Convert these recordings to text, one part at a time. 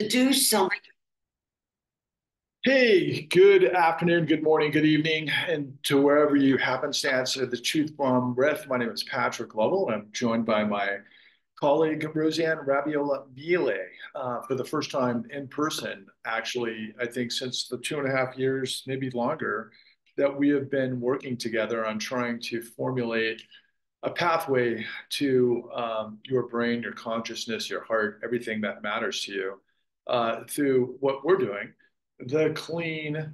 Do something. Hey, good afternoon, good morning, good evening, and to wherever you happenstance the Truth Bomb with. My name is Patrick Lovell, and I'm joined by my colleague Roseanne Rabiola Ville for the first time in person, actually, I think since the 2.5 years, maybe longer, that we have been working together on trying to formulate a pathway to your brain, your consciousness, your heart, everything that matters to you through what we're doing, the clean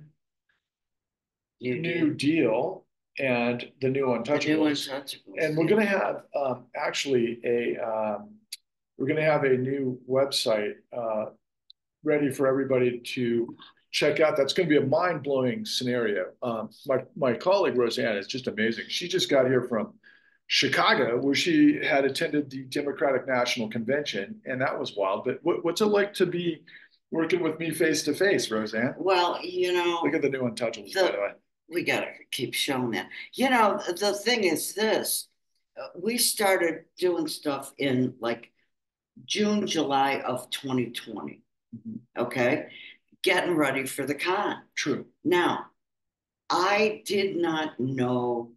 You New do. Deal and the new The new Untouchables. Untouchables. And we're Yeah. going to have actually we're going to have a new website ready for everybody to check out. That's going to be a mind blowing scenario. My colleague Roseanne is just amazing. She just got here from Chicago, where she had attended the Democratic National Convention, and that was wild. But what's it like to be working with me face to face, Roseanne? Well, Look at the new Untouchables, by the the way. we gotta keep showing that. The thing is this. We started doing stuff in like June, July of 2020. Mhm. Okay. Getting ready for the con. True. Now, I did not know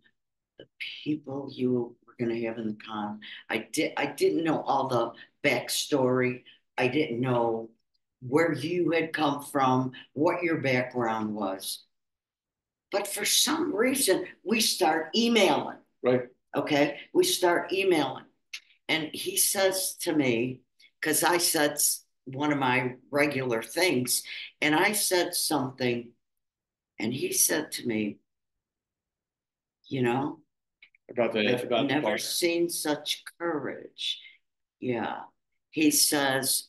the people you were gonna have in the con. I didn't know all the backstory. I didn't know where you had come from, what your background was. But for some reason, we start emailing. Right. Okay. We start emailing. And he says to me, because I said one of my regular things, and I said something, and he said to me, you know, About I've the never park. seen such courage. Yeah. He says,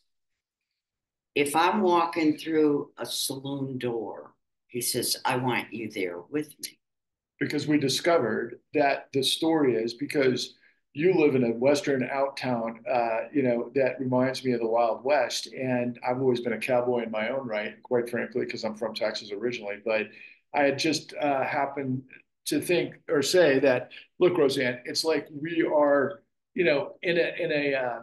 if I'm walking through a saloon door, he says, I want you there with me. Because we discovered that the story is because you live in a western out town, that reminds me of the Wild West. And I've always been a cowboy in my own right, quite frankly, because I'm from Texas originally. But I had just happened to think or say that, look, Roseanne, it's like we are, in a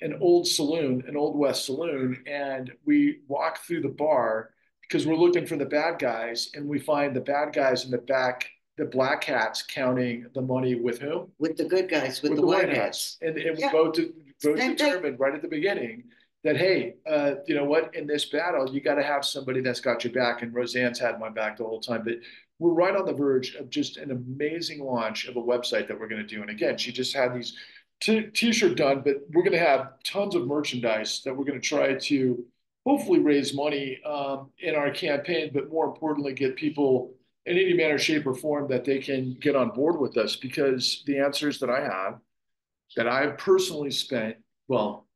an old saloon, an old West saloon, and we walk through the bar because we're looking for the bad guys, and we find the bad guys in the back, the black hats counting the money with whom? With the good guys, with With the the white white hats. hats. And we Yeah, both same thing. determined right at the beginning that, hey, you know what? In this battle, you got to have somebody that's got your back. And Roseanne's had my back the whole time. But we're right on the verge of just an amazing launch of a website that we're going to do. And again, she just had these t-shirt done, but we're going to have tons of merchandise that we're going to try to hopefully raise money in our campaign, but more importantly, get people in any manner, shape, or form that they can get on board with us. Because the answers that I have, that I've personally spent, well,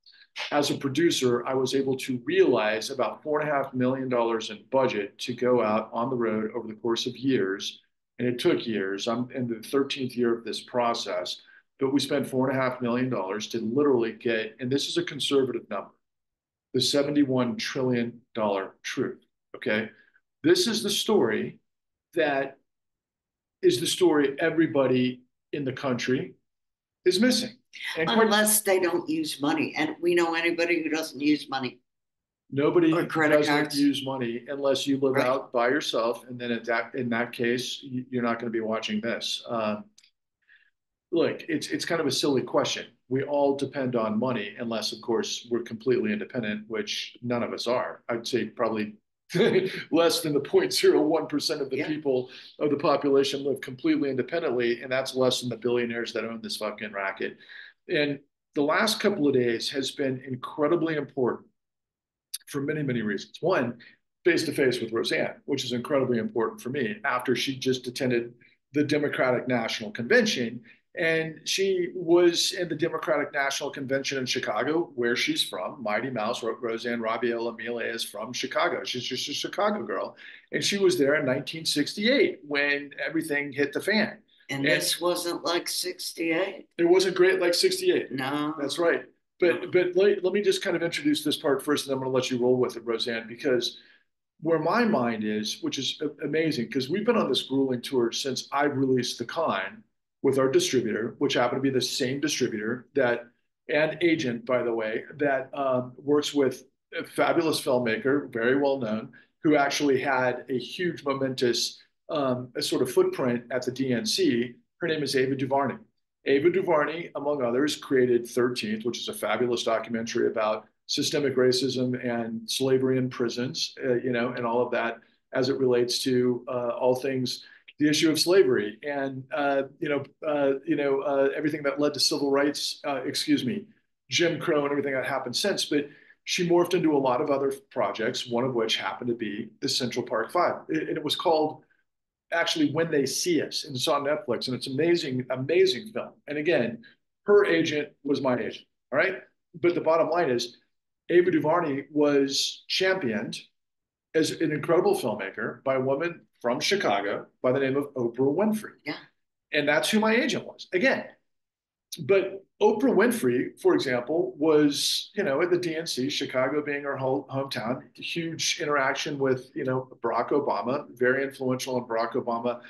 as a producer, I was able to realize about $4.5 million in budget to go out on the road over the course of years. And it took years. I'm in the 13th year of this process, but we spent $4.5 million to literally get, and this is a conservative number, the $71 trillion truth. Okay. This is the story that is the story everybody in the country is missing. And quite Unless they don't use money. And we know anybody who doesn't use money or nobody credit doesn't cards. use money unless you live Right. out by yourself. And then in that case, you're not going to be watching this. Look, it's kind of a silly question. We all depend on money, unless, of course, we're completely independent, which none of us are. I'd say probably less than the 0.01% of the Yeah. people of the population live completely independently, and that's less than the billionaires that own this fucking racket. And the last couple of days has been incredibly important for many, many reasons. One, face to face with Roseanne, which is incredibly important for me after she just attended the Democratic National Convention. And she was in the Democratic National Convention in Chicago, where she's from. Mighty Mouse, Roseanne Rabiola Mille is from Chicago. She's just a Chicago girl. And she was there in 1968 when everything hit the fan. And And this wasn't like 68. it wasn't great like 68. That's No, right. But let me just kind of introduce this part first, and then I'm going to let you roll with it, Roseanne, because where my mind is, which is amazing, because we've been on this grueling tour since I released the con with our distributor, which happened to be the same distributor that and agent, by the way, that works with a fabulous filmmaker, very well known, who actually had a huge, momentous a sort of footprint at the DNC. Her name is Ava DuVernay. Ava DuVernay, among others, created 13th, which is a fabulous documentary about systemic racism and slavery in prisons, and all of that as it relates to all things the issue of slavery and everything that led to civil rights. Excuse me, Jim Crow and everything that happened since. But she morphed into a lot of other projects, one of which happened to be the Central Park Five. It was called actually When They See Us, and it's on Netflix, and it's amazing, amazing film. And again, her agent was my agent. All right, but the bottom line is, Ava DuVernay was championed as an incredible filmmaker by a woman from Chicago by the name of Oprah Winfrey. Yeah. And that's who my agent was. Again, but Oprah Winfrey, for example, was, at the DNC, Chicago being her hometown, huge interaction with, Barack Obama, very influential on Barack Obama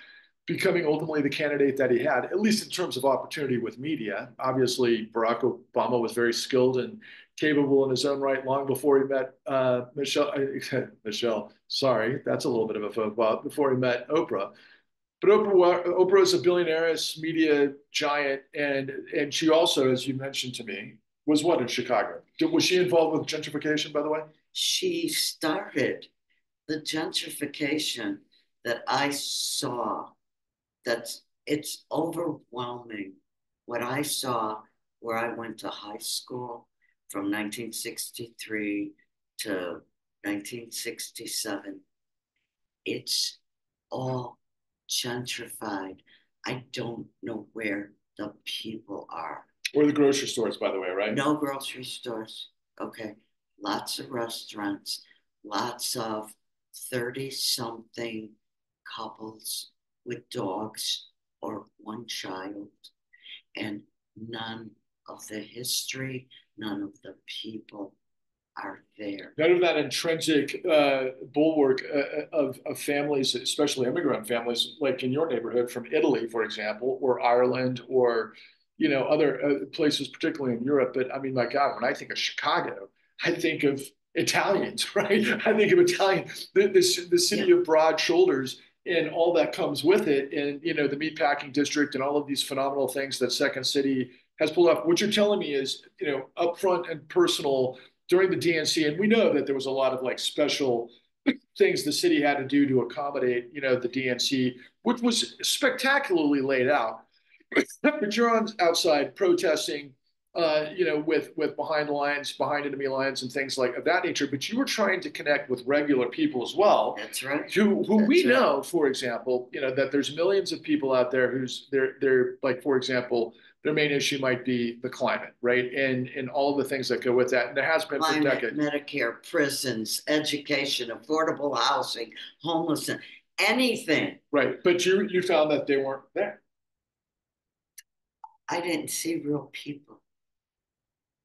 becoming ultimately the candidate that he had, at least in terms of opportunity with media. Obviously, Barack Obama was very skilled and capable in his own right long before he met Michelle. Sorry, that's a little bit of a faux pas. Before he met Oprah. But Oprah is a billionaire, media giant, and she also, as you mentioned to me, was what in Chicago? Was she involved with gentrification, by the way? She started the gentrification that I saw. It's overwhelming what I saw where I went to high school from 1963 to 1967. It's all gentrified. I don't know where the people are. Or the grocery stores, by the way, right? No grocery stores. Okay. Lots of restaurants, lots of 30 something couples with dogs or one child, and none of the history, none of the people are there. None of that intrinsic bulwark of families, especially immigrant families, like in your neighborhood from Italy, for example, or Ireland, or other places, particularly in Europe. But I mean, my God, when I think of Chicago, I think of Italians, right? I think of Italian, the city Yeah. of broad shoulders and all that comes with it, and the meatpacking district and all of these phenomenal things that Second City has pulled off. What you're telling me is, upfront and personal during the DNC, and we know that there was a lot of like special things the city had to do to accommodate, the DNC, which was spectacularly laid out. But you're on outside protesting, with behind lines, behind enemy lines, and things like of that nature. But you were trying to connect with regular people as well. That's right. Who That's we right. know, for example, that there's millions of people out there who's they're like, for example, their main issue might be the climate, right, and all of the things that go with that. And there has been for Climate, decades. Medicare, prisons, education, affordable housing, homelessness, anything. Right, but you found that they weren't there. I didn't see real people.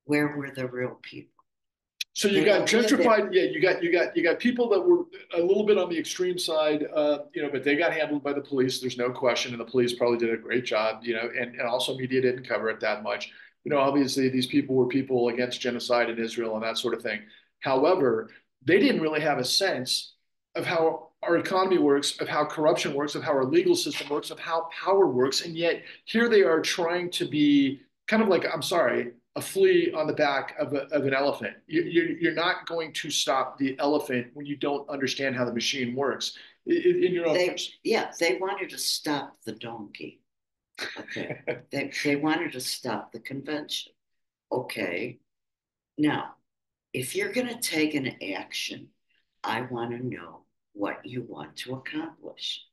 Where were the real people? So you They got don't live there. gentrified. Yeah, you got people that were a little bit on the extreme side, but they got handled by the police. There's no question, and the police probably did a great job, and also media didn't cover it that much. Obviously these people were people against genocide in Israel and that sort of thing. However, they didn't really have a sense of how our economy works, of how corruption works, of how our legal system works, of how power works, and yet here they are trying to be kind of like, I'm sorry, a flea on the back of an elephant. You're not going to stop the elephant when you don't understand how the machine works. In your own They, yeah, they wanted to stop the donkey. Okay. They wanted to stop the convention. Okay. Now, if you're going to take an action, I want to know what you want to accomplish.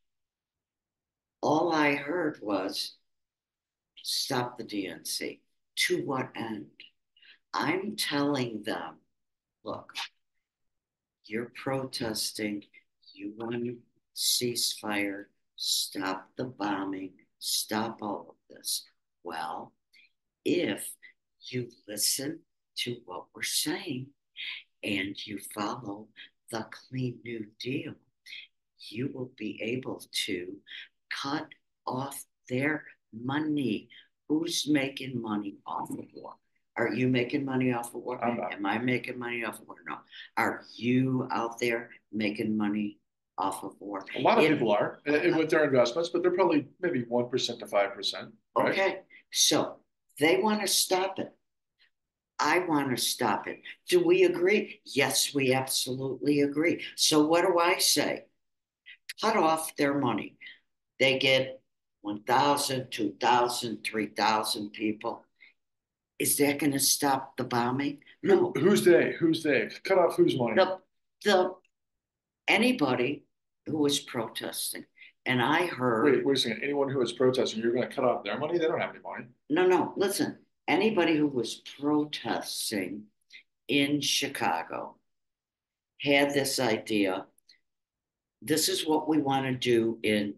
All I heard was stop the DNC. To what end? I'm telling them, look, you're protesting, you want to ceasefire, stop the bombing, stop all of this. Well, if you listen to what we're saying and you follow the Clean New Deal, you will be able to cut off their money. Who's making money off of war? Are you making money off of war? I'm not. Am I making money off of war? No. Are you out there making money off of war? A lot of It people are with their investments, but they're probably maybe 1% to 5%, right? okay. So they want to stop it. I want to stop it. Do we agree? Yes, we absolutely agree. So what do I say? Cut off their money. They get 1,000, 2,000, 3,000 people. Is that going to stop the bombing? No. Who's they? Who's they? Cut off whose money? The anybody who was protesting, and I heard, Wait a second. Anyone who is protesting, you're going to cut off their money? They don't have any money. no, no, listen, anybody who was protesting in Chicago had this idea. This is what we want to do in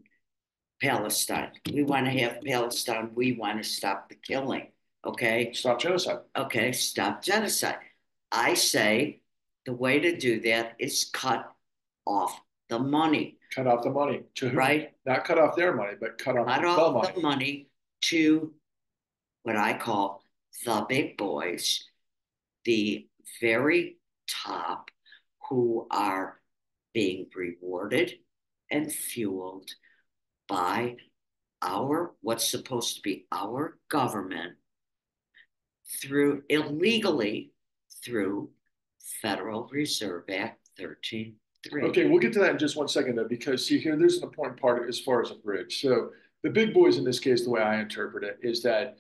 Palestine. We want to have Palestine. We want to stop the killing. Okay. Stop genocide. Okay. Stop genocide. I say the way to do that is cut off the money, Cut off the money to whom? right? Not cut off their money, but cut off Cut the off money. the money to what I call the big boys, the very top, who are being rewarded and fueled by our what's supposed to be our government through illegally through Federal Reserve Act 13.3. Okay, we'll get to that in just 1 second, though, because see here, there's an important part as far as a bridge. So the big boys in this case, the way I interpret it, is that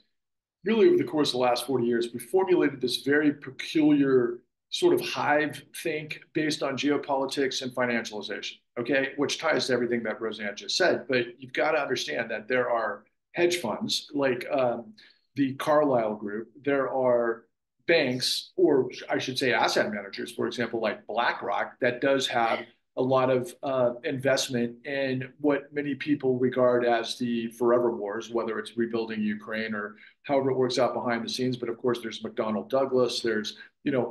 really over the course of the last 40 years, we formulated this very peculiar sort of hive think based on geopolitics and financialization, okay, which ties to everything that Roseanne just said. But you've got to understand that there are hedge funds like the Carlyle Group, there are banks, or I should say asset managers, for example, like BlackRock, that does have a lot of investment in what many people regard as the forever wars, whether it's rebuilding Ukraine or however it works out behind the scenes. But of course, there's McDonnell Douglas, there's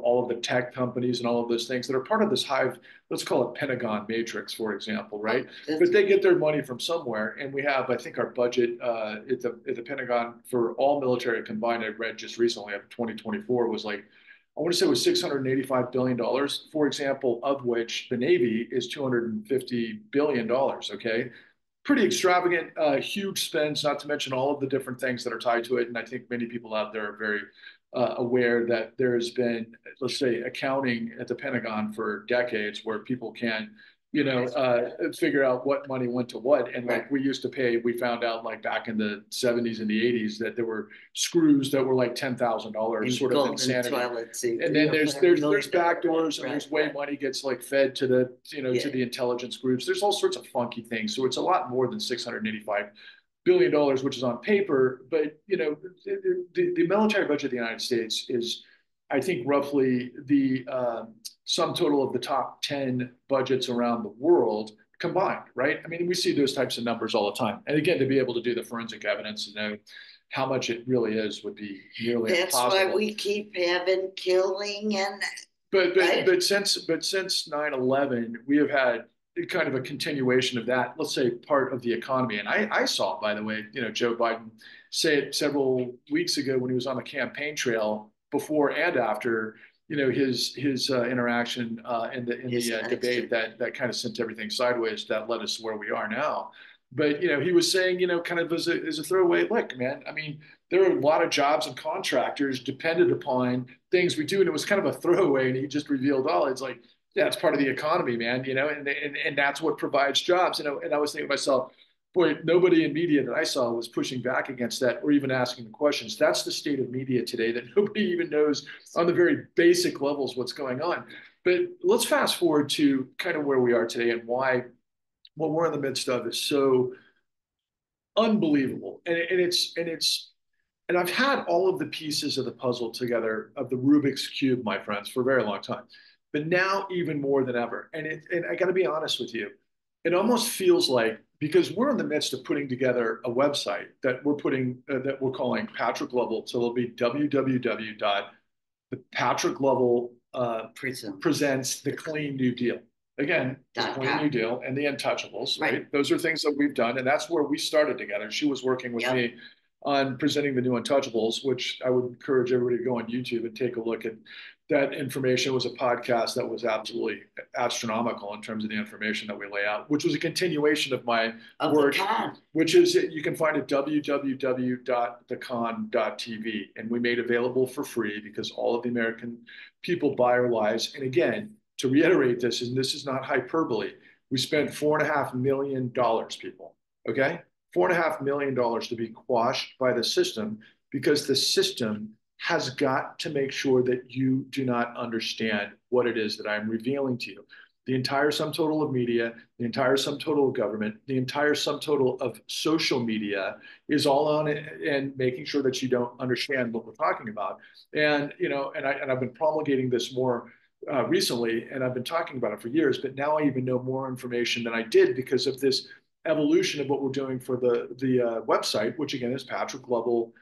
all of the tech companies and all of those things that are part of this hive. Let's call it Pentagon matrix, for example, right? But they get their money from somewhere, and we have, I think, our budget at the Pentagon for all military combined. I read just recently of 2024 was like, I want to say it was $685 billion, for example, of which the Navy is $250 billion. Okay. Pretty extravagant, huge spends, not to mention all of the different things that are tied to it. And I think many people out there are very aware that there has been, let's say, accounting at the Pentagon for decades where people can figure out what money went to what. And like we used to pay, we found out like back in the 70s and the 80s that there were screws that were like $10,000, sort of insanity. And then there's back doors and there's way money gets like fed to the, to the intelligence groups. There's all sorts of funky things. So it's a lot more than $685 billion, which is on paper. But, the military budget of the United States is, I think, roughly the sum total of the top 10 budgets around the world combined, right? I mean, we see those types of numbers all the time. And again, to be able to do the forensic evidence and know how much it really is would be nearly impossible. That's why we keep having killing and. But since 9/11, we have had kind of a continuation of that, let's say, part of the economy. And I saw, by the way, Joe Biden say it several weeks ago when he was on the campaign trail before and after his interaction in the debate that kind of sent everything sideways that led us to where we are now. But he was saying, kind of as a throwaway, look, man, I mean, there are a lot of jobs and contractors dependent upon things we do, and it was kind of a throwaway, and he just revealed, oh, it's like, yeah, it's part of the economy, man, and that's what provides jobs, and I was thinking to myself, boy, nobody in media that I saw was pushing back against that or even asking the questions. That's the state of media today, that nobody even knows on the very basic levels what's going on. But let's fast forward to kind of where we are today and why what we're in the midst of is so unbelievable. And I've had all of the pieces of the puzzle together of the Rubik's Cube, my friends, for a very long time. But now even more than ever. And I got to be honest with you, it almost feels like, because we're in the midst of putting together a website that we're calling Patrick Lovell. So it'll be www.patricklovell presents the Clean New Deal. Again, the Clean New Deal and the Untouchables, right? Those are things that we've done, and that's where we started together. She was working with me on presenting the new Untouchables, which I would encourage everybody to go on YouTube and take a look at. That information was a podcast that was absolutely astronomical in terms of the information that we lay out, which was a continuation of my Of the work, con. which is you can find at www.thecon.tv. And we made available for free because all of the American people buy our lives. And again, to reiterate this, and this is not hyperbole, we spent $4.5 million, people. Okay? $4.5 million to be quashed by the system because the system has got to make sure that you do not understand what it is that I'm revealing to you. The entire sum total of media, the entire sum total of government, the entire sum total of social media is all on it and making sure that you don't understand what we're talking about. And I've been promulgating this more recently, and I've been talking about it for years. But now I even know more information than I did because of this evolution of what we're doing for the website, which again is Patrick Lovell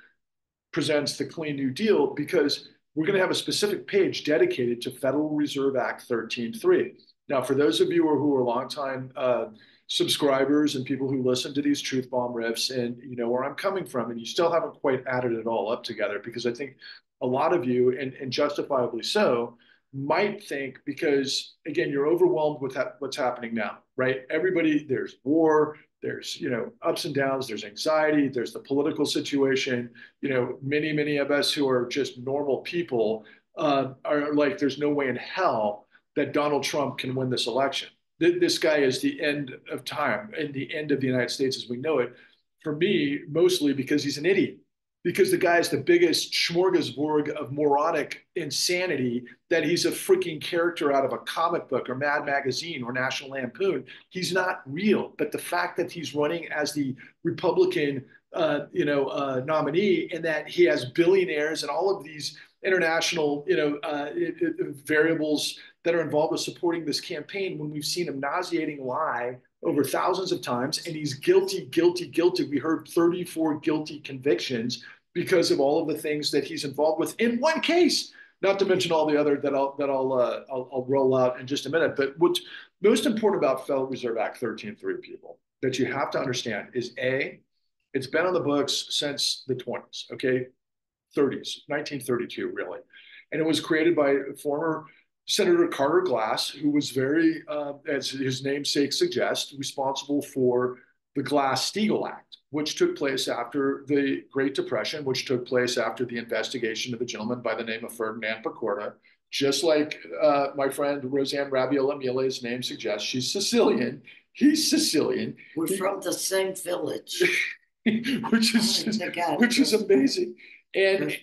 presents the Clean New Deal, because we're going to have a specific page dedicated to Federal Reserve Act 13.3. Now, for those of you who are longtime subscribers and people who listen to these truth bomb riffs, and you know where I'm coming from, and you still haven't quite added it all up together, because I think a lot of you, and justifiably so, might think, because again, you're overwhelmed with what's happening now, right? Everybody, there's war, there's ups and downs, there's anxiety, there's the political situation. Many of us who are just normal people are like, there's no way in hell that Donald Trump can win this election. This guy is the end of time and the end of the United States as we know it. For me, mostly because he's an idiot, because the guy is the biggest smorgasbord of moronic insanity, that he's a freaking character out of a comic book or Mad Magazine or National Lampoon. He's not real. But the fact that he's running as the Republican, nominee, and that he has billionaires and all of these international, variables that are involved with supporting this campaign, when we've seen him nauseating lie over thousands of times, and he's guilty, guilty, guilty. We heard 34 guilty convictions because of all of the things that he's involved with in one case. Not to mention all the other that I'll roll out in just a minute. But what's most important about Federal Reserve Act 13.3, people, that you have to understand is it's been on the books since the 20s, okay, 30s, 1932, really, and it was created by former Senator Carter Glass, who was very, as his namesake suggests, responsible for the Glass-Steagall Act, which took place after the Great Depression, which took place after the investigation of a gentleman by the name of Ferdinand Pacorda. Just like my friend Roseanne Rabiola Miele's name suggests, she's Sicilian. He's Sicilian. We're from the same village. which is amazing. And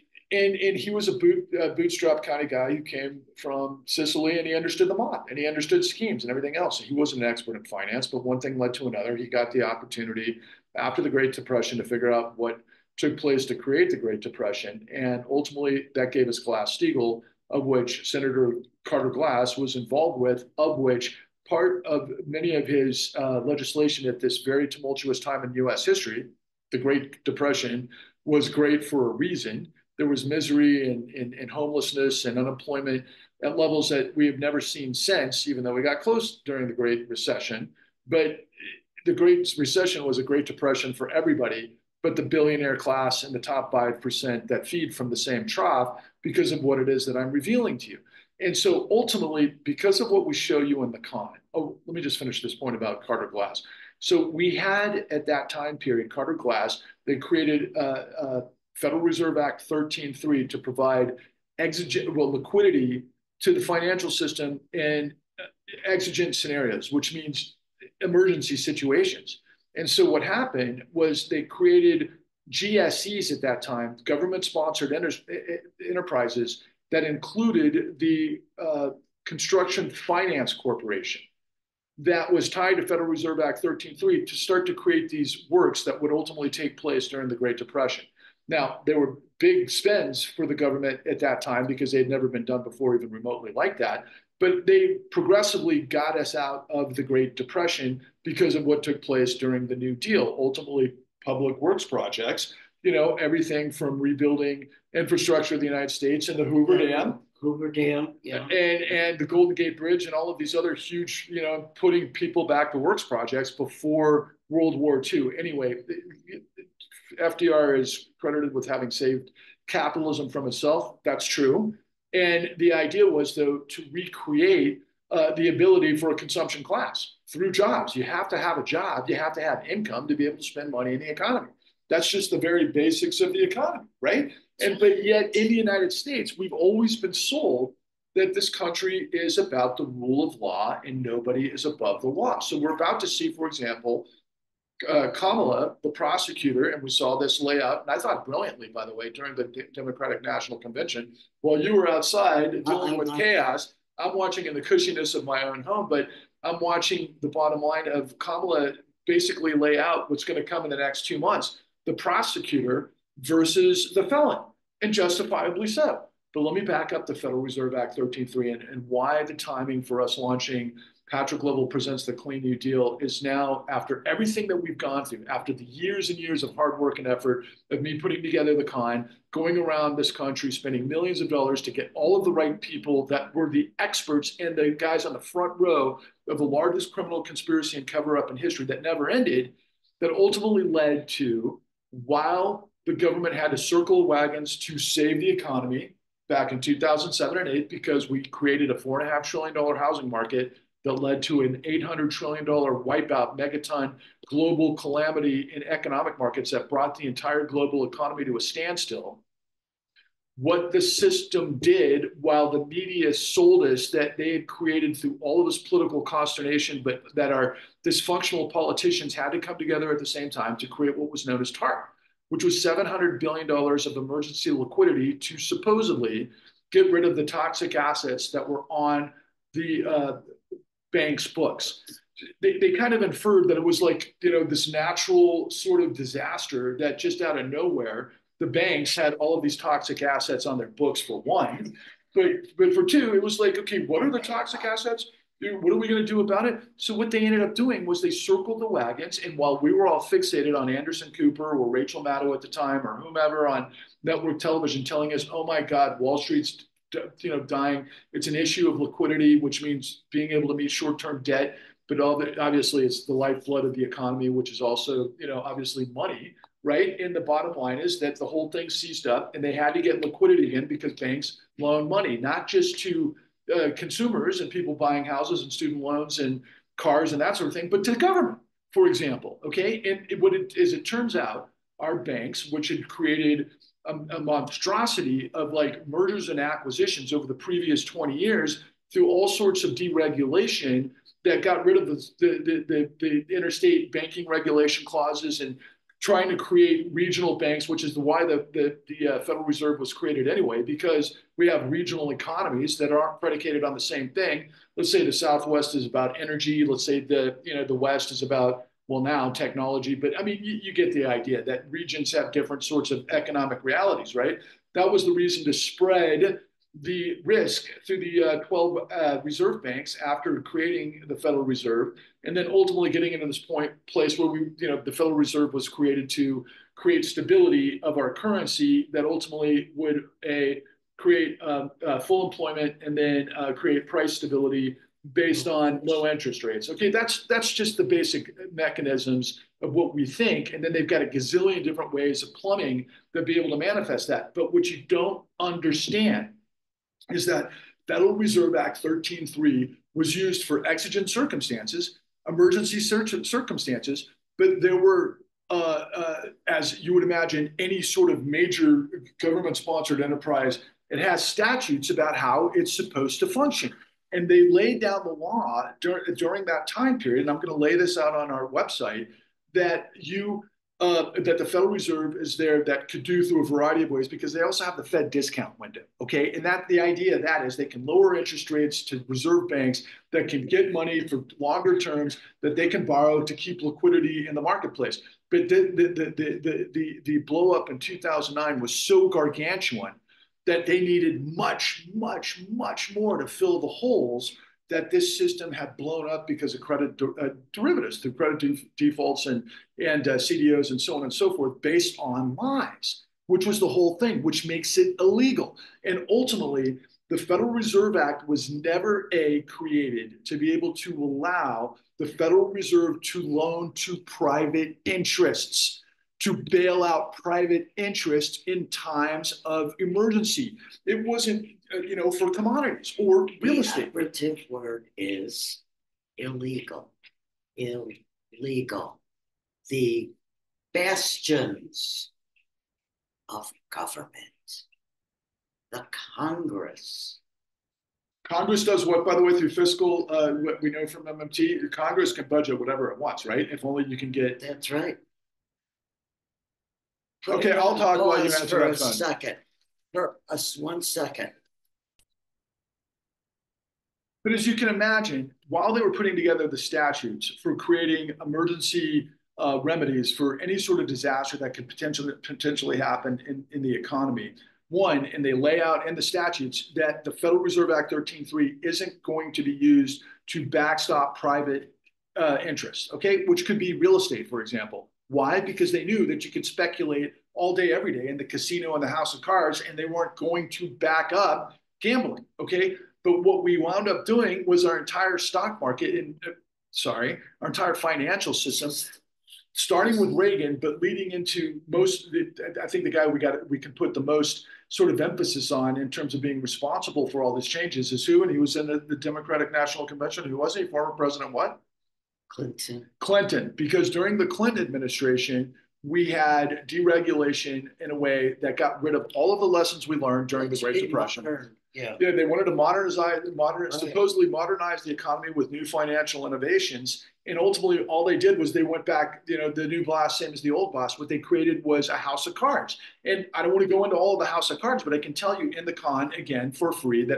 he was a bootstrap kind of guy who came from Sicily, and he understood the mob and he understood schemes and everything else. He wasn't an expert in finance, but one thing led to another. He got the opportunity after the Great Depression to figure out what took place to create the Great Depression. And ultimately that gave us Glass-Steagall, of which Senator Carter Glass was involved with, of which part of many of his legislation at this very tumultuous time in US history, the Great Depression, was great for a reason. There was misery and homelessness and unemployment at levels that we have never seen since, even though we got close during the Great Recession. But the Great Recession was a Great Depression for everybody, but the billionaire class and the top 5% that feed from the same trough, because of what it is that I'm revealing to you. And so ultimately, because of what we show you in the con, let me just finish this point about Carter Glass. So we had at that time period, Carter Glass, they created Federal Reserve Act 13.3 to provide liquidity to the financial system in exigent scenarios, which means emergency situations. And so what happened was they created GSEs at that time, government-sponsored enterprises, that included the Construction Finance Corporation, that was tied to Federal Reserve Act 13.3 to start to create these works that would ultimately take place during the Great Depression. Now, there were big spends for the government at that time because they had never been done before, even remotely like that. But they progressively got us out of the Great Depression because of what took place during the New Deal. Ultimately, public works projects, everything from rebuilding infrastructure of the United States and the Hoover Dam. Yeah. And the Golden Gate Bridge and all of these other huge, putting people back to works projects before World War II. Anyway, FDR is credited with having saved capitalism from itself. That's true. And the idea was, though, to recreate the ability for a consumption class through jobs. You have to have a job, you have to have income to be able to spend money in the economy. That's just the very basics of the economy, right? And but yet in the United States, we've always been sold that this country is about the rule of law and nobody is above the law. So we're about to see, for example, Kamala, the prosecutor, and we saw this layout, and I thought brilliantly, by the way, during the Democratic National Convention, while you were outside dealing with chaos, I'm watching in the cushiness of my own home, but I'm watching the bottom line of Kamala basically lay out what's going to come in the next 2 months, the prosecutor versus the felon, and justifiably so. But let me back up the Federal Reserve Act 13.3 and why the timing for us launching Patrick Lovell Presents the Clean New Deal is now, after everything that we've gone through, after the years and years of hard work and effort of me putting together the con, going around this country, spending millions of dollars to get all of the right people that were the experts and the guys on the front row of the largest criminal conspiracy and cover up in history that never ended, that ultimately led to, while the government had to circle wagons to save the economy back in 2007 and 8, because we created a $4.5 trillion housing market that led to an $800 trillion wipeout, megaton global calamity in economic markets that brought the entire global economy to a standstill. What the system did, while the media sold us that they had created through all of this political consternation, but that our dysfunctional politicians had to come together at the same time to create what was known as TARP, which was $700 billion of emergency liquidity to supposedly get rid of the toxic assets that were on the bank's books. They kind of inferred that it was like, this natural sort of disaster that just out of nowhere, the banks had all of these toxic assets on their books, for one. But for two, it was like, okay, what are the toxic assets? What are we going to do about it? So what they ended up doing was they circled the wagons. And while we were all fixated on Anderson Cooper or Rachel Maddow at the time or whomever on network television telling us, oh my God, Wall Street's dying. It's an issue of liquidity, which means being able to meet short-term debt. But obviously, it's the lifeblood of the economy, which is also, obviously money, right? And the bottom line is that the whole thing seized up, and they had to get liquidity in because banks loan money, not just to consumers and people buying houses and student loans and cars and that sort of thing, but to the government, for example. Okay, and it turns out, our banks, which had created a monstrosity of like mergers and acquisitions over the previous 20 years through all sorts of deregulation that got rid of the interstate banking regulation clauses and trying to create regional banks, which is why the Federal Reserve was created anyway, because we have regional economies that aren't predicated on the same thing. Let's say the Southwest is about energy. Let's say the West is about, well, now technology. But I mean, you get the idea that regions have different sorts of economic realities, right? That was the reason to spread the risk through the 12 reserve banks after creating the Federal Reserve, and then ultimately getting into this place where the Federal Reserve was created to create stability of our currency that ultimately would create full employment and then create price stability based on low interest rates. Okay, that's just the basic mechanisms of what we think, and then they've got a gazillion different ways of plumbing to be able to manifest that. But what you don't understand is that Federal Reserve Act 13.3 was used for exigent circumstances, emergency circumstances, but there were, as you would imagine, any sort of major government-sponsored enterprise, it has statutes about how it's supposed to function. And they laid down the law during that time period, and I'm going to lay this out on our website, that that the Federal Reserve is there that could do through a variety of ways, because they also have the Fed discount window, okay? And that the idea of that is they can lower interest rates to reserve banks that can get money for longer terms that they can borrow to keep liquidity in the marketplace. But the blow up in 2009 was so gargantuan that they needed much, much, much more to fill the holes that this system had blown up because of credit derivatives, through credit defaults and CDOs and so on and so forth, based on lies, which was the whole thing, which makes it illegal. And ultimately, the Federal Reserve Act was never created to be able to allow the Federal Reserve to loan to private interests, to bail out private interests in times of emergency. It wasn't, for commodities or real The estate. operative word is illegal. Illegal. The bastions of government, the Congress. Congress does what, by the way, through fiscal, what we know from MMT, Congress can budget whatever it wants, right? If only you can get. That's right. Put Okay, it I'll on talk while you pause answer for a that phone. second. For us, 1 second. But as you can imagine, while they were putting together the statutes for creating emergency remedies for any sort of disaster that could potentially happen in the economy, one, and they lay out in the statutes that the Federal Reserve Act 13.3 isn't going to be used to backstop private interests, okay, which could be real estate, for example. Why? Because they knew that you could speculate all day, every day in the casino and the house of cards, and they weren't going to back up gambling, okay? But what we wound up doing was our entire stock market, our entire financial system, starting with Reagan, but leading into I think the guy we can put the most sort of emphasis on in terms of being responsible for all these changes is who? And he was in the Democratic National Convention. Who was he? Former President what? Clinton. Clinton, because during the Clinton administration, we had deregulation in a way that got rid of all of the lessons we learned during the Great Depression. Yeah. They wanted to supposedly modernize the economy with new financial innovations. And ultimately, all they did was they went back, the new boss, same as the old boss. What they created was a house of cards. And I don't want to go into all of the house of cards, but I can tell you in the con, again, for free,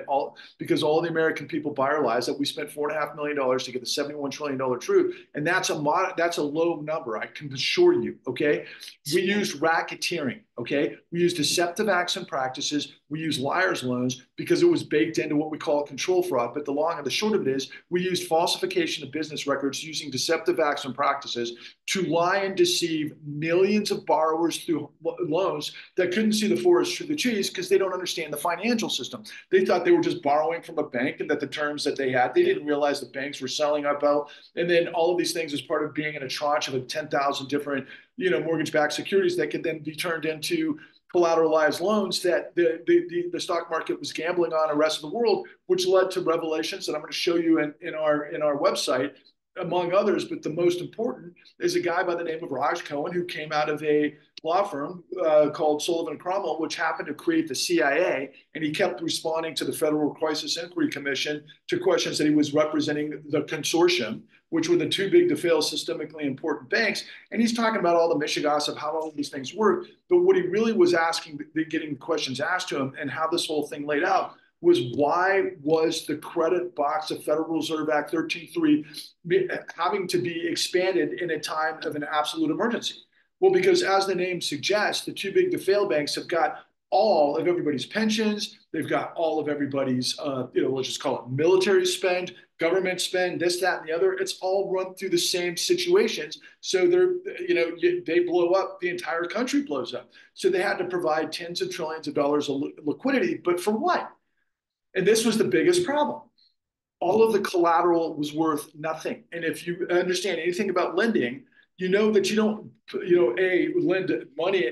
because all the American people buy our lies, that we spent $4.5 million to get the $71 trillion truth. And that's a low number, I can assure you, okay? We used racketeering, okay? We used deceptive acts and practices. We used liar's loans because it was baked into what we call control fraud. But the long and the short of it is we used falsification of business records using deceptive acts and practices to lie and deceive millions of borrowers through loans that couldn't see the forest through the trees because they don't understand the financial system. They thought they were just borrowing from a bank and that the terms that they had, they didn't realize the banks were selling up out. And then all of these things as part of being in a tranche of 10,000 different, mortgage-backed securities that could then be turned into collateralized loans that the stock market was gambling on the rest of the world, which led to revelations that I'm going to show you in our website, among others. But the most important is a guy by the name of Raj Cohen, who came out of a law firm called Sullivan Cromwell, which happened to create the CIA, and he kept responding to the Federal Crisis Inquiry Commission to questions that he was representing the consortium, which were the too big to fail systemically important banks. And he's talking about all the mishigas of how all of these things work. But what he really was asking, getting questions asked to him, and how this whole thing laid out was why was the credit box of Federal Reserve Act 13.3 having to be expanded in a time of an absolute emergency? Well, because as the name suggests, the too big to fail banks have got all of everybody's pensions. They've got all of everybody's, let's just call it military spend, government spend, this, that, and the other. It's all run through the same situations. So they blow up, the entire country blows up. So they had to provide tens of trillions of dollars of liquidity, but for what? And this was the biggest problem. All of the collateral was worth nothing. And if you understand anything about lending, you know that you don't, lend money,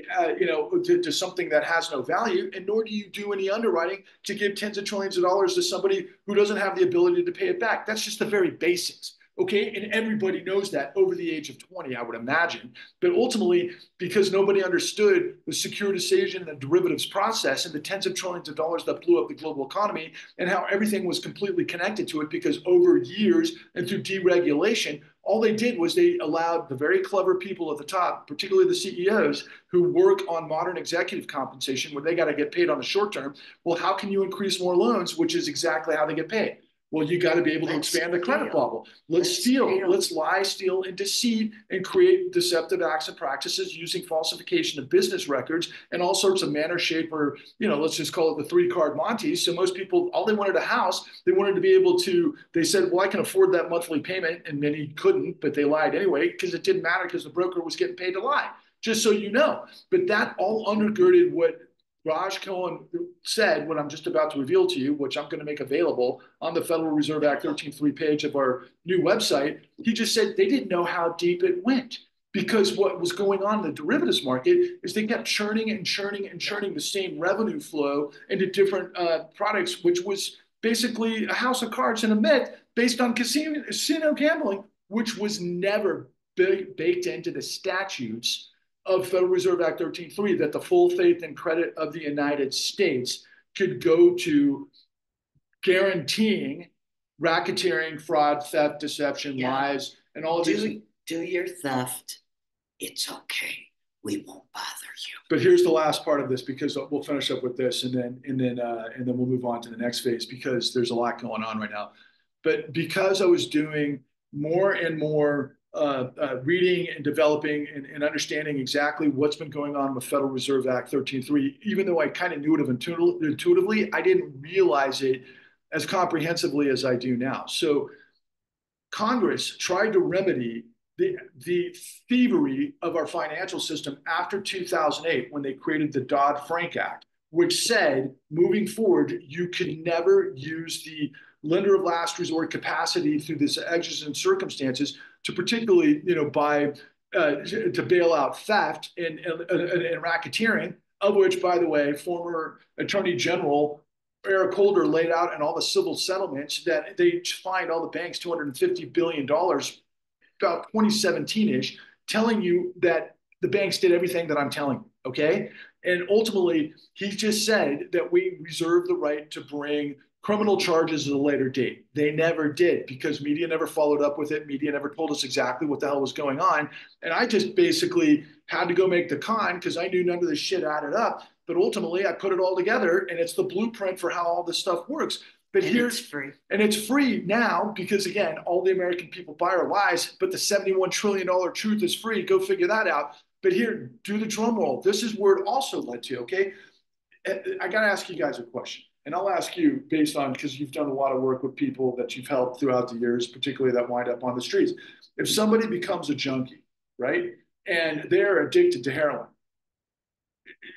to something that has no value, and nor do you do any underwriting to give tens of trillions of dollars to somebody who doesn't have the ability to pay it back. That's just the very basics. Okay. And everybody knows that over the age of 20, I would imagine. But ultimately, because nobody understood the securitization and the derivatives process and the tens of trillions of dollars that blew up the global economy and how everything was completely connected to it, because over years and through deregulation, all they did was they allowed the very clever people at the top, particularly the CEOs, who work on modern executive compensation where they got to get paid on the short term. Well, how can you increase more loans, which is exactly how they get paid? Well, you got to be able to expand the credit bubble. Let's steal, let's lie, steal, and deceive, and create deceptive acts and practices using falsification of business records and all sorts of manner, shape, or, let's just call it the 3-card Montes. So most people, all they wanted a house, they wanted to be able to, they said, well, I can afford that monthly payment, and many couldn't, but they lied anyway, because it didn't matter because the broker was getting paid to lie, just so you know. But that all undergirded what Raj Cohen said, what I'm just about to reveal to you, which I'm going to make available on the Federal Reserve Act 13.3 page of our new website. He just said they didn't know how deep it went. because what was going on in the derivatives market is they kept churning and churning and churning the same revenue flow into different products, which was basically a house of cards and a myth based on casino gambling, which was never baked into the statutes of Federal Reserve Act 13.3 that the full faith and credit of the United States could go to guaranteeing racketeering, fraud, theft, deception, lies, and all of these. Do your theft. It's okay. We won't bother you. But here's the last part of this, because we'll finish up with this, and then we'll move on to the next phase, because there's a lot going on right now. But because I was doing more and more reading and developing and understanding exactly what's been going on with Federal Reserve Act 13.3, even though I kind of knew it intuitively, I didn't realize it as comprehensively as I do now. So Congress tried to remedy the thievery of our financial system after 2008, when they created the Dodd-Frank Act, which said, moving forward, you can never use the lender of last resort capacity through this exigent circumstances to particularly, to bail out theft and racketeering, of which, by the way, former Attorney General Eric Holder laid out in all the civil settlements that they fined all the banks $250 billion about 2017-ish, telling you that the banks did everything that I'm telling you, okay? And ultimately, he just said that we reserve the right to bring criminal charges at a later date. They never did, because media never followed up with it. Media never told us exactly what the hell was going on. And I just basically had to go make the con, because I knew none of this shit added up. But ultimately, I put it all together, and it's the blueprint for how all this stuff works. But here's free. And it's free now, because again, all the American people buy our lies, but the $71 trillion truth is free. Go figure that out. But here, do the drum roll. This is where it also led to, okay? I got to ask you guys a question. And I'll ask you based on, because you've done a lot of work with people that you've helped throughout the years, particularly that wind up on the streets. If somebody becomes a junkie, right, and they're addicted to heroin,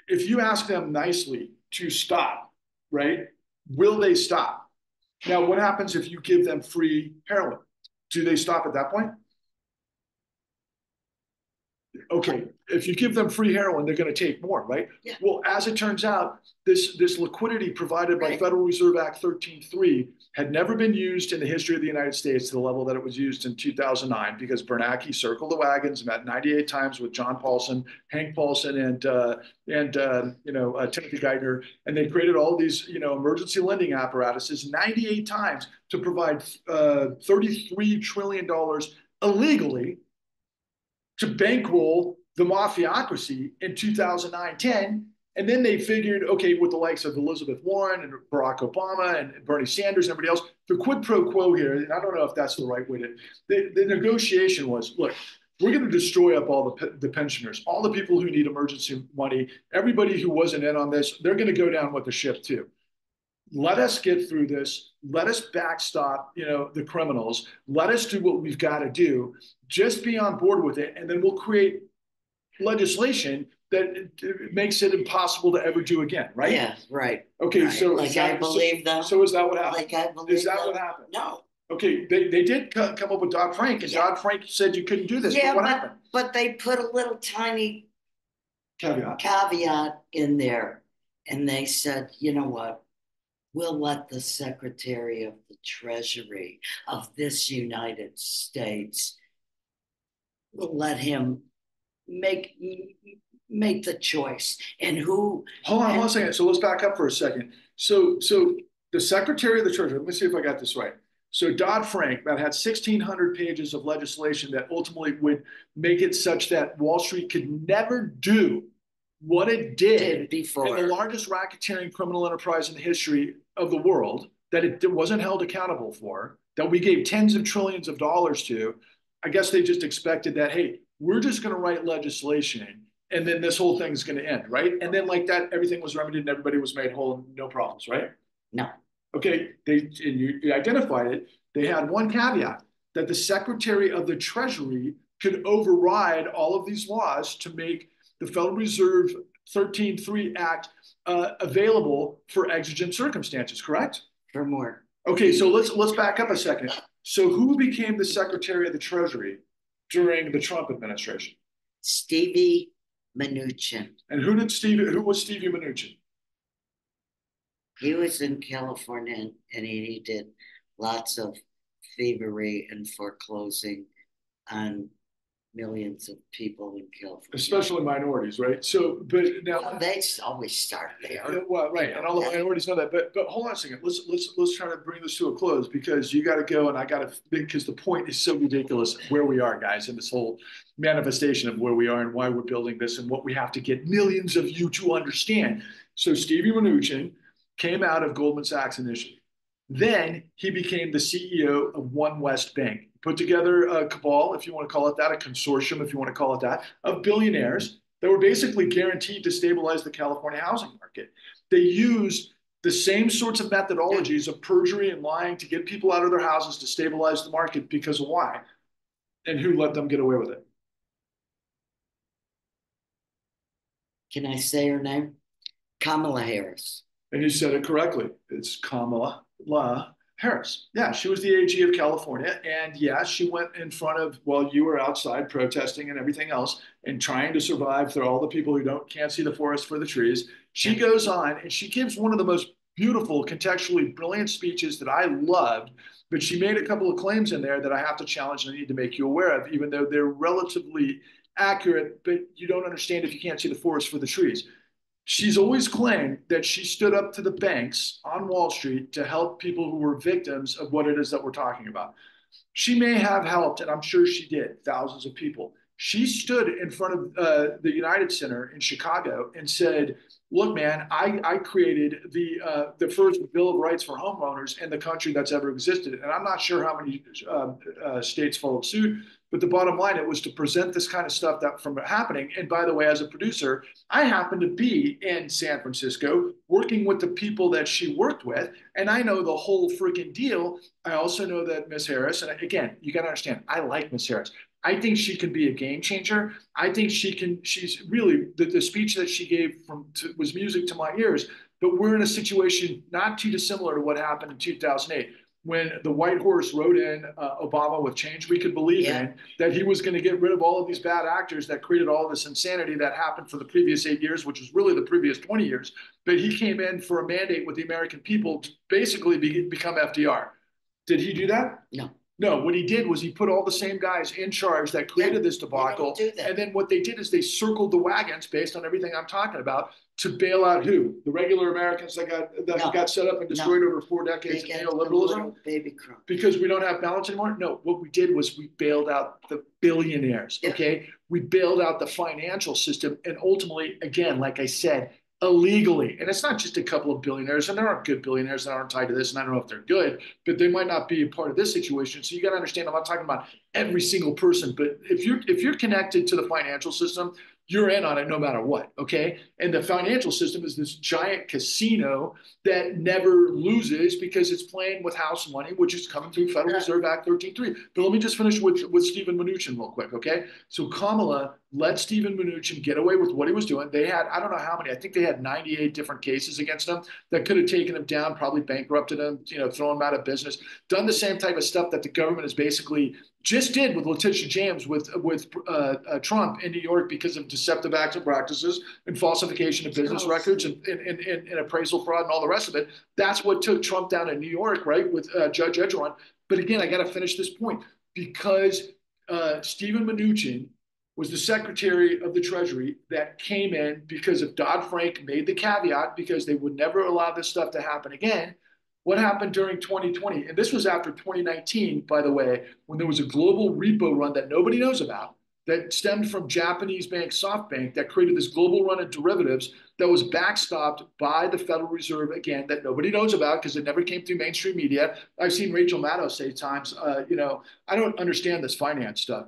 if you ask them nicely to stop, right, will they stop? Now, what happens if you give them free heroin? Do they stop at that point? Okay, if you give them free heroin, they're going to take more, right? Yeah. Well, as it turns out, this liquidity provided by Federal Reserve Act 13.3 had never been used in the history of the United States to the level that it was used in 2009, because Bernanke circled the wagons, met 98 times with John Paulson, Hank Paulson, and Timothy Geithner, and they created all these emergency lending apparatuses 98 times to provide $33 trillion illegally to bankroll the mafiocracy in 2009-10. And then they figured, okay, with the likes of Elizabeth Warren and Barack Obama and Bernie Sanders and everybody else, the quid pro quo here, and I don't know if that's the right way to, the negotiation was, look, we're going to destroy up all the pensioners, all the people who need emergency money, everybody who wasn't in on this, they're going to go down with the ship too. Let us get through this. Let us backstop, the criminals. Let us do what we've got to do. Just be on board with it, and then we'll create legislation that makes it impossible to ever do again. Right? Yeah. Right. Okay. Right. So like I believe them. So is that what happened? Like I believe Is that them? what happened? No. Okay. They did come up with Dodd-Frank, and Dodd-Frank said you couldn't do this. Yeah. But what happened? But they put a little tiny caveat in there, and they said, you know what? We'll let the Secretary of the Treasury of this United States, we'll let him make the choice. And who? Hold on one second. So let's back up for a second. So the Secretary of the Treasury, let me see if I got this right. So Dodd-Frank, that had 1,600 pages of legislation that ultimately would make it such that Wall Street could never do what it did before. In the largest racketeering criminal enterprise in the history of the world, that it wasn't held accountable for, that we gave tens of trillions of dollars to. I guess they just expected that, hey, we're just going to write legislation and then this whole thing is going to end, right? And then like that, everything was remedied and everybody was made whole, no problems, right? No. Okay, you identified it. They had one caveat, that the Secretary of the Treasury could override all of these laws to make the Federal Reserve 13.3 Act available for exigent circumstances, correct? For more. Okay, so let's back up a second. So who became the Secretary of the Treasury during the Trump administration? Stevie Mnuchin. And who was Stevie Mnuchin? He was in California and he did lots of thievery and foreclosing on millions of people in California. Especially minorities, right? So, but now, Well, they always start there. well, right, and all the minorities know that. But hold on a second. Let's try to bring this to a close because you got to go, and I got to because the point is so ridiculous where we are, guys, in this whole manifestation of where we are and why we're building this and what we have to get millions of you to understand. So Stevie Mnuchin came out of Goldman Sachs initially. Then he became the CEO of One West Bank, put together a cabal, if you want to call it that, a consortium, if you want to call it that, of billionaires that were basically guaranteed to stabilize the California housing market. They used the same sorts of methodologies of perjury and lying to get people out of their houses to stabilize the market because of why? And who let them get away with it? Can I say her name? Kamala Harris. And you said it correctly. It's Kamala Harris. Yeah, she was the AG of California. And yeah, she went in front of, well, you were outside protesting and everything else and trying to survive through all the people who can't see the forest for the trees. She goes on and she gives one of the most beautiful, contextually brilliant speeches that I loved. But she made a couple of claims in there that I have to challenge and I need to make you aware of, even though they're relatively accurate, but you don't understand if you can't see the forest for the trees. She's always claimed that she stood up to the banks on Wall Street to help people who were victims of what it is that we're talking about. She may have helped, and I'm sure she did, thousands of people. She stood in front of the United Center in Chicago and said, "Look, man, I created the first Bill of Rights for homeowners in the country that's ever existed, and I'm not sure how many states followed suit." But the bottom line, it was to present this kind of stuff that from happening. And by the way, as a producer, I happened to be in San Francisco working with the people that she worked with, and I know the whole freaking deal. I also know that Miss Harris, and again, you got to understand, I like Miss Harris. I think she can be a game changer. I think she's really, the speech that she gave was music to my ears. But we're in a situation not too dissimilar to what happened in 2008 when the white horse rode in Obama with change we could believe in, that he was going to get rid of all of these bad actors that created all of this insanity that happened for the previous 8 years, which was really the previous 20 years. But he came in for a mandate with the American people to basically become FDR. Did he do that? No. No, what he did was he put all the same guys in charge that created this debacle. And then what they did is they circled the wagons based on everything I'm talking about to bail out who? The regular Americans that got set up and destroyed over 4 decades of neoliberalism? Baby crumb. Because we don't have balance anymore? No, what we did was we bailed out the billionaires, okay? We bailed out the financial system and ultimately, again, like I said, illegally. And it's not just a couple of billionaires, and there aren't good billionaires that aren't tied to this, and I don't know if they're good, but they might not be a part of this situation. So you got to understand, I'm not talking about every single person, but if you're connected to the financial system, you're in on it no matter what, okay? And the financial system is this giant casino that never loses because it's playing with house money, which is coming through Federal Reserve Act 13.3. But let me just finish with Stephen Mnuchin real quick, okay? So Kamala let Stephen Mnuchin get away with what he was doing. They had, I don't know how many, I think they had 98 different cases against him that could have taken him down, probably bankrupted him, thrown him out of business, done the same type of stuff that the government is basically just did with Letitia James with Trump in New York because of deceptive acts and practices and falsification of business records and appraisal fraud and all the rest of it. That's what took Trump down in New York, right, with Judge Edgeron. But again, I got to finish this point because Stephen Mnuchin was the Secretary of the Treasury that came in because of Dodd-Frank made the caveat because they would never allow this stuff to happen again. What happened during 2020? And this was after 2019, by the way, when there was a global repo run that nobody knows about that stemmed from Japanese bank SoftBank that created this global run of derivatives that was backstopped by the Federal Reserve, again, that nobody knows about because it never came through mainstream media. I've seen Rachel Maddow say times, I don't understand this finance stuff.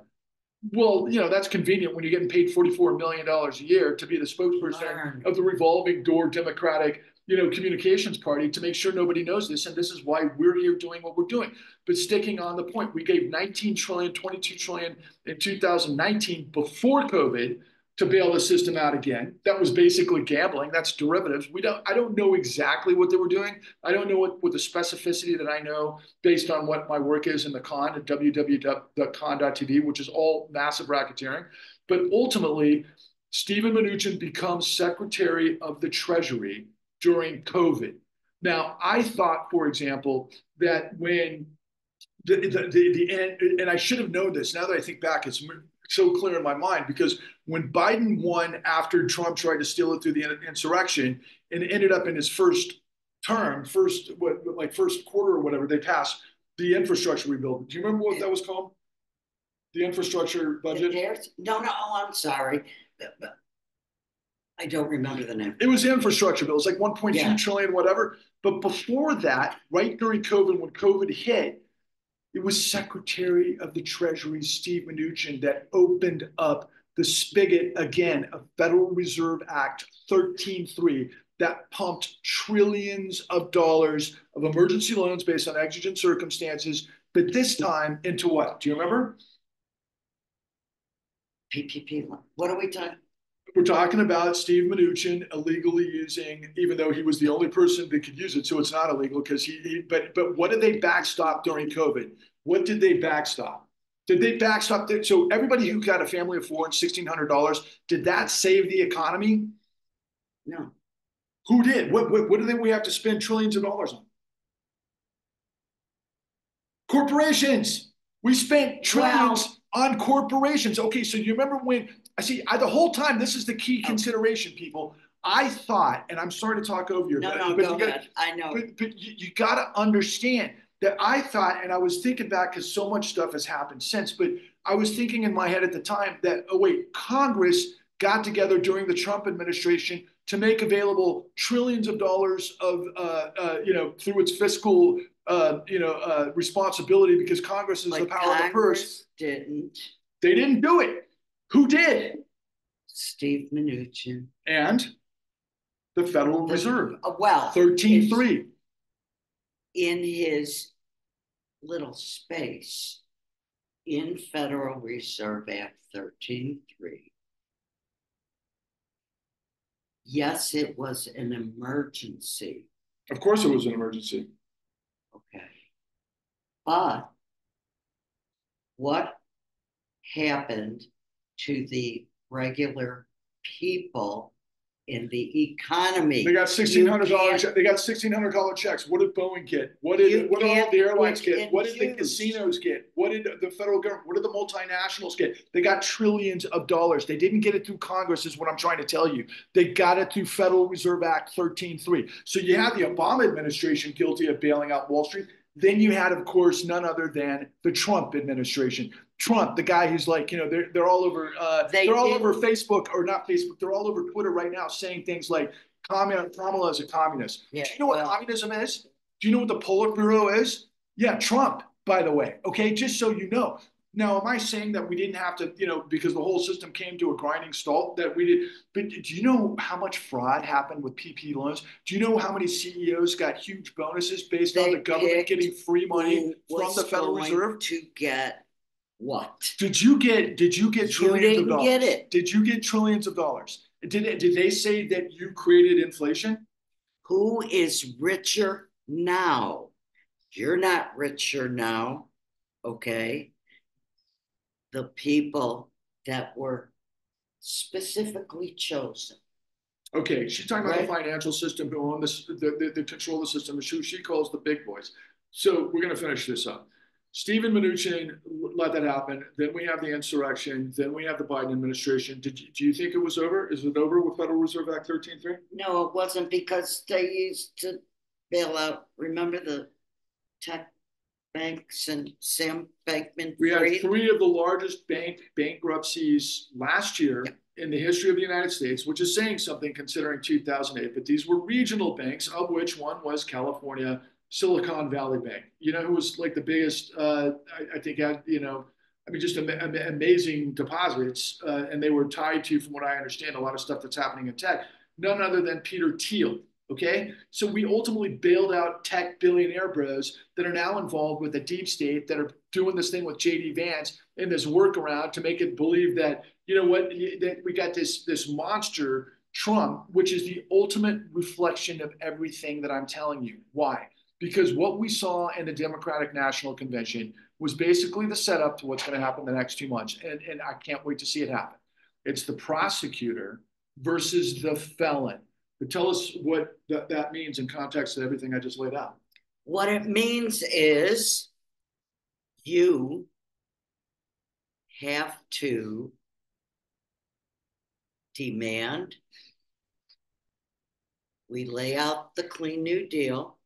Well, that's convenient when you're getting paid $44 million a year to be the spokesperson of the revolving door Democratic communications party to make sure nobody knows this. And this is why we're here doing what we're doing. But sticking on the point, we gave 19 trillion, 22 trillion in 2019 before COVID to bail the system out again. That was basically gambling. That's derivatives. I don't know exactly what they were doing. I don't know what the specificity that I know based on what my work is in the con at www.con.tv, which is all massive racketeering. But ultimately, Stephen Mnuchin becomes Secretary of the Treasury during COVID. Now, I thought, for example, that when and I should have known this. Now that I think back, it's so clear in my mind because when Biden won after Trump tried to steal it through the insurrection and ended up in his first term, first quarter or whatever, they passed the infrastructure rebuild. Do you remember what that was called? The infrastructure budget? No, no, oh, I'm sorry. I don't remember the name. It was the infrastructure bill. It was like 1.2 Yeah. trillion, whatever. But before that, right during COVID, when COVID hit, it was Secretary of the Treasury, Steve Mnuchin, that opened up the spigot again of Federal Reserve Act 13.3 that pumped trillions of dollars of emergency loans based on exigent circumstances, but this time into what? Do you remember? PPP. What are we talking? We're talking about Steve Mnuchin illegally using, even though he was the only person that could use it, so it's not illegal because but what did they backstop during COVID? What did they backstop? Did they backstop? So everybody who got a family of four and $1,600, did that save the economy? No. Who did? What do we have to spend trillions of dollars on? Corporations. We spent trillions on corporations. Okay, so you remember when I see the whole time, this is the key consideration, people. I thought, and I'm sorry to talk over you, no, go ahead. I know. But you got to understand that I thought, and I was thinking back because so much stuff has happened since, but I was thinking in my head at the time that, oh, wait, Congress got together during the Trump administration to make available trillions of dollars of, through its fiscal, responsibility because Congress is the power of the purse. Didn't. They didn't do it. Who did? Steve Mnuchin. And the Federal Reserve. 13.3. In his little space in Federal Reserve Act 13.3. Yes, it was an emergency. Of course it was an emergency. Okay. But what happened to the regular people in the economy? They got $1,600. They got $1,600 checks. What did Boeing get? What did all the airlines get? What did the casinos get? What did the federal government? What did the multinationals get? They got trillions of dollars. They didn't get it through Congress, is what I'm trying to tell you. They got it through Federal Reserve Act 13.3. So you have the Obama administration guilty of bailing out Wall Street. Then you had, of course, none other than the Trump administration. Trump, the guy who's like, they're all over, they're all over Facebook, or not Facebook, they're all over Twitter right now saying things like Kamala is a communist. Yeah, do you know what communism is? Do you know what the Politburo is? Yeah, Trump, by the way. Okay, just so you know. Now, am I saying that we didn't have to, because the whole system came to a grinding halt, that we did? But do you know how much fraud happened with PP loans? Do you know how many CEOs got huge bonuses based on the government getting free money from the Federal Reserve? To get what? Did you get trillions of dollars? Get it. Did you get trillions of dollars? Did they say that you created inflation? Who is richer now? You're not richer now, okay? The people that were specifically chosen. Okay, she's talking about the financial system who own this, the control the system, who she calls the big boys. So we're going to finish this up. Stephen Mnuchin let that happen. Then we have the insurrection. Then we have the Biden administration. Do you think it was over? Is it over with Federal Reserve Act 13.3? No, it wasn't, because they used to bail out. Remember the tech banks and Sam Bankman? We had three of the largest bankruptcies last year in the history of the United States, which is saying something considering 2008. But these were regional banks, of which one was California Silicon Valley Bank, who was like the biggest, I think had, just amazing deposits. And they were tied to, from what I understand, a lot of stuff that's happening in tech. None other than Peter Thiel. Okay. So we ultimately bailed out tech billionaire bros that are now involved with the deep state that are doing this thing with JD Vance and this workaround to make it believe that, you know what, that we got this monster Trump, which is the ultimate reflection of everything that I'm telling you. Why? Because what we saw in the Democratic National Convention was basically the setup to what's going to happen in the next 2 months. And I can't wait to see it happen. It's the prosecutor versus the felon. But tell us what that means in context of everything I just laid out. What it means is you have to demand, we lay out the Clean New Deal.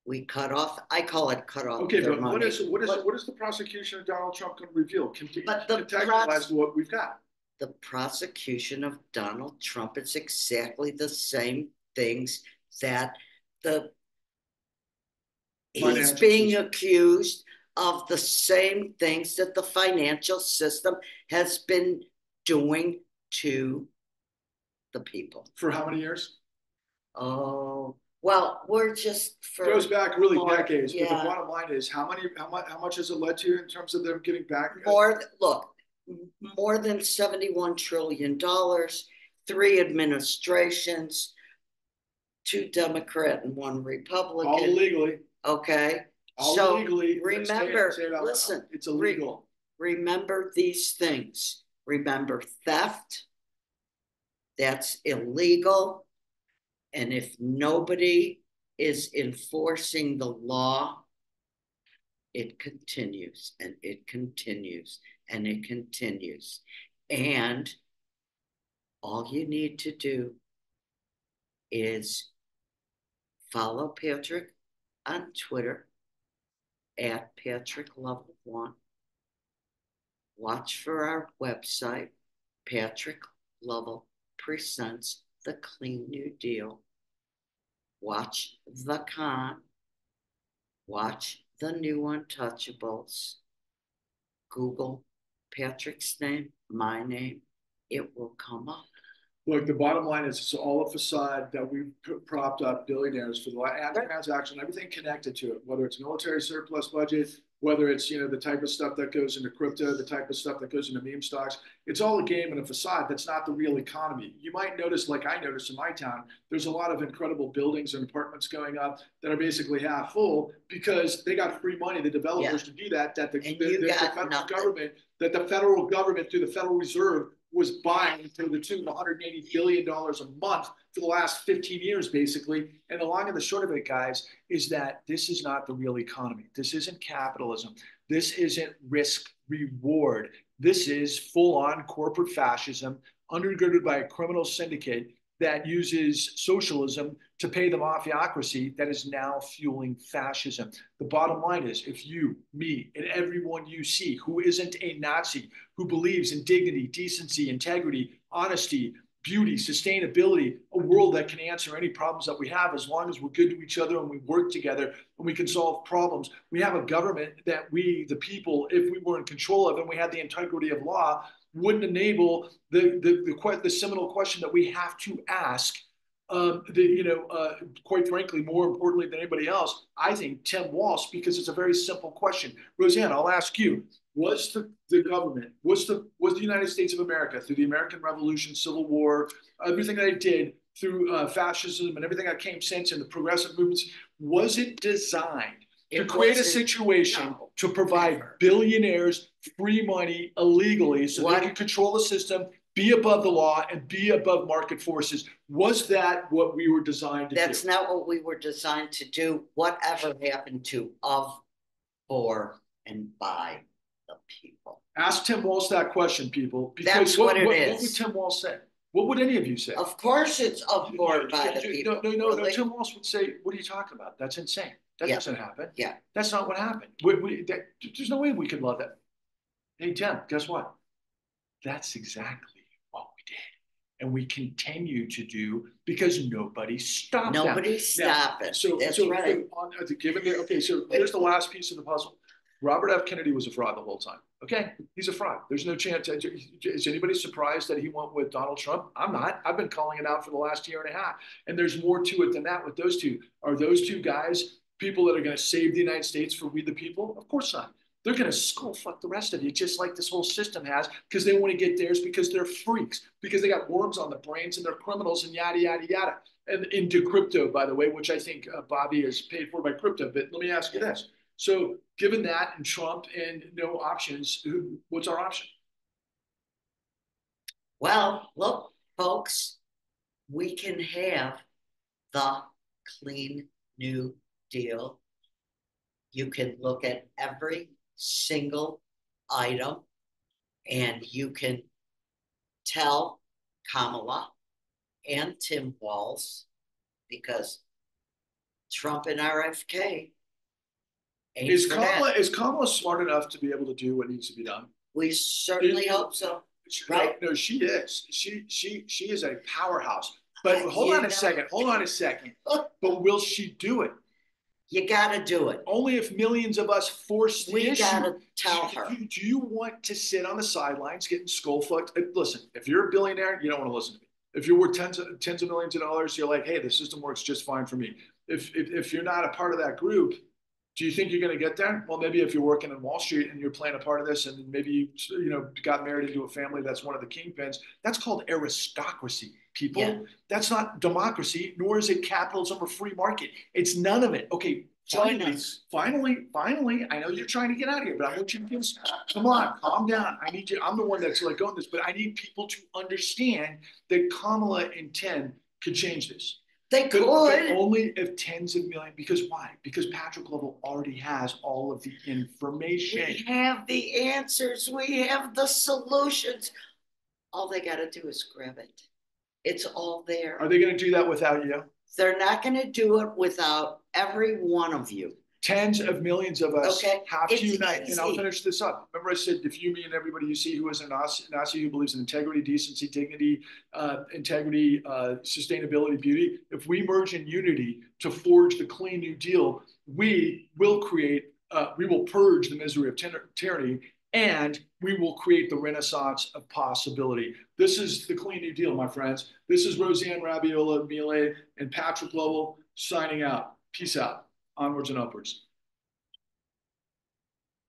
We cut off, I call it cut off Okay, their but money. what is the prosecution of Donald Trump going to reveal? But the Contextualize what we've got. The prosecution of Donald Trump is exactly the same things that the he's being accused of the same things that the financial system has been doing to the people. For how many years? Oh, well, we're just for goes back really more, decades. Yeah. But the bottom line is, how much has it led to in terms of them getting back? More than $71 trillion, 3 administrations, 2 Democrat and 1 Republican. All illegally. Okay. All so illegally. Remember, listen, it's illegal. Remember these things. Remember theft. That's illegal. And if nobody is enforcing the law, it continues and it continues and it continues. And all you need to do is follow Patrick on Twitter at Patrick Lovell 1. Watch for our website, Patrick Lovell Presents the Clean New Deal. Watch The Con. Watch The New Untouchables. Google Patrick's name, my name. It will come up. Look, the bottom line is it's all a facade that we've propped up billionaires for the ad transaction, everything connected to it, whether it's military surplus budget, whether it's, you know, the type of stuff that goes into crypto, the type of stuff that goes into meme stocks. It's all a game and a facade. That's not the real economy. You might notice, like I noticed in my town, there's a lot of incredible buildings and apartments going up that are basically half full because they got free money, the developers, to do that, that the federal government through the Federal Reserve was buying to the tune of $180 billion a month for the last 15 years, basically. And the long and the short of it, guys, is that this is not the real economy. This isn't capitalism. This isn't risk reward. This is full-on corporate fascism undergirded by a criminal syndicate that uses socialism to pay the mafiocracy that is now fueling fascism. The bottom line is, if you, me, and everyone you see who isn't a Nazi, who believes in dignity, decency, integrity, honesty, beauty, sustainability, a world that can answer any problems that we have as long as we're good to each other and we work together and we can solve problems. We have a government that we, the people, if we were in control of and we had the integrity of law, wouldn't enable the seminal question that we have to ask. Quite frankly, more importantly than anybody else, I think Tim Walsh, because it's a very simple question. Roseanne, I'll ask you: was the government, was the United States of America through the American Revolution, Civil War, everything that it did through fascism and everything that came since and the progressive movements, was it designed to create a situation to provide billionaires free money illegally so they can control the system, be above the law, and be above market forces? Was that what we were designed to do? That's not what we were designed to do. Whatever happened to, of, for, and by the people? Ask Tim Walsh that question, people. Because that's what it is. What would Tim Walsh say? What would any of you say? Of course it's of, for, and by the people. No. Tim Walsh would say, what are you talking about? That's insane. That doesn't happen. Yeah. That's not what happened. There's no way we could love that. Hey, Tim, guess what? That's exactly what we did. And we continue to do because nobody stopped Nobody stopped it. So, that's so right. so here's the last piece of the puzzle. Robert F. Kennedy was a fraud the whole time. Okay, he's a fraud. There's no chance. Is anybody surprised that he went with Donald Trump? I'm not. I've been calling it out for the last year and a half. And there's more to it than that with those two. Are those two guys people that are going to save the United States for we the people? Of course not. They're going to skull fuck the rest of you, just like this whole system has, because they want to get theirs because they're freaks, because they got worms on the brains and they're criminals and yada, yada, yada. And into crypto, by the way, which I think Bobby is paid for by crypto. But let me ask you this. So, given that and Trump and no options, what's our option? Well, look, folks, we can have the Clean New Deal. You can look at every single item and you can tell Kamala and Tim Walz, because Trump and RFK ain't Is for Kamala that. is Kamala smart enough to be able to do what needs to be done? We certainly hope so, right? No, she is. She is a powerhouse. But hold You on a know, second. Hold on a second. But will she do it? you got to do it. Only if millions of us force the We issue. got to tell her. Do you want to sit on the sidelines getting skull fucked? Listen, if you're a billionaire, you don't want to listen to me. If you're worth tens of millions of dollars, you're like, hey, the system works just fine for me. If you're not a part of that group, do you think you're going to get there? Well, maybe if you're working in Wall Street and you're playing a part of this, and maybe you got married into a family that's one of the kingpins. That's called aristocracy, people. Yeah. That's not democracy, nor is it capitalism or free market. It's none of it. Okay, finally, I know you're trying to get out of here, but I want you to just come on, calm down. I need you. I'm the one that's like going this, but I need people to understand that Kamala and 10 could change this. They could. But only if tens of millions. Because why? Because Patrick Lovell already has all of the information. We have the answers. We have the solutions. All they got to do is grab it. It's all there. Are they going to do that without you? They're not going to do it without every one of you. Tens of millions of us have to unite. Easy. And I'll finish this up. Remember I said, if you, me, and everybody you see who is a Nazi who believes in integrity, decency, dignity, sustainability, beauty, if we merge in unity to forge the clean new deal, we will purge the misery of tyranny, and we will create the renaissance of possibility. This is the Clean New Deal, my friends. This is Roseanne Rabiola Mile and Patrick Lovell signing out. Peace out. Onwards and upwards.